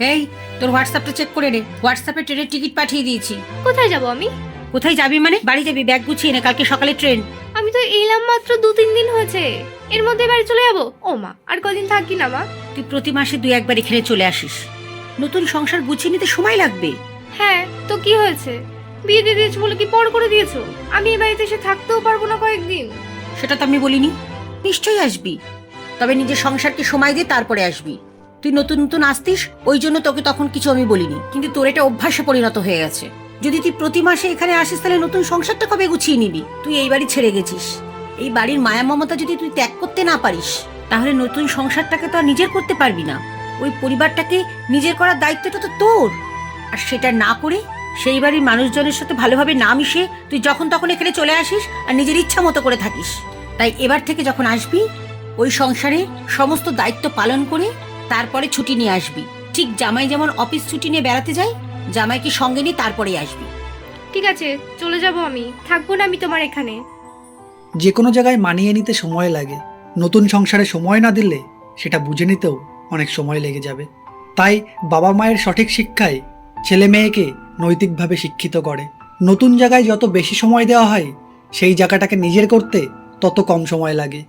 এই, তোর হোয়াটসঅ্যাপটা চেক করে নে। হোয়াটসঅ্যাপে ট্রেনের টিকিট পাঠিয়ে দিয়েছি। কোথায় যাব আমি? কোথায় যাবি মানে? বাড়ি যাবি, ব্যাগ গুছিয়ে নে, কালকে সকালে ট্রেন। আমি তো এলাম মাত্র 2-3 দিন হয়েছে, এর মধ্যে বাড়ি চলে যাবো? ও মা, আর কদিন থাকি না মা। তুই প্রতি মাসে 2-1 বার এখানে চলে আসিস। নতুন সংসার গুছিয়ে নিতে সময় লাগবে। হ্যাঁ, তো কি হয়েছে? বিয়ে দিয়ে দিয়েছো বলে কি পর করে দিয়েছো? আমি এই বাড়িতে এসে থাকতেও পারবো না কয়েকদিন। সেটা তো আমি বলিনি। নিশ্চয়ই আসবি, তবে নিজের সংসারকে সময় দিয়ে তারপরে আসবি। তুই নতুন নতুন আসতিস, ওই জন্য তোকে তখন কিছু আমি বলিনি, কিন্তু তোর এটা অভ্যাসে পরিণত হয়ে গেছে। যদি তুই প্রতি মাসে এখানে আসিস তাহলে নতুন সংসারটা কবে গুছিয়ে নিবি? তুই এই বাড়ি ছেড়ে গেছিস, এই বাড়ির মায়া মমতা যদি তুই ত্যাগ করতে না পারিস তাহলে নতুন সংসারটাকে তো আর নিজের করতে পারবি না। ওই পরিবারটাকে নিজের করার দায়িত্বটা তো তোর। আর সেটা না করে সেই বাড়ির মানুষজনের সাথে ভালোভাবে না মিশে তুই যখন তখন এখানে চলে আসিস আর নিজের ইচ্ছা মতো করে থাকিস। তাই এবার থেকে যখন আসবি ওই সংসারে সমস্ত দায়িত্ব পালন করে তারপরে ছুটি নিয়ে আসবি। ঠিক জামাই যেমন অফিস ছুটি নিয়ে বেড়াতে যায়, জামাইকে সঙ্গে নিয়ে তারপরেই আসবি। ঠিক আছে, চলে যাব আমি, থাকবো না আমি তোমার এখানে। যে কোনো জায়গায় মানিয়ে নিতে সময় লাগে, নতুন সংসারে সময় না দিলে সেটা বুঝে নিতেও অনেক সময় লেগে যাবে। তাই বাবা মায়ের সঠিক শিক্ষায় ছেলে মেয়েকে নৈতিকভাবে শিক্ষিত করে। নতুন জায়গায় যত বেশি সময় দেওয়া হয় সেই জায়গাটাকে নিজের করতে তত কম সময় লাগে।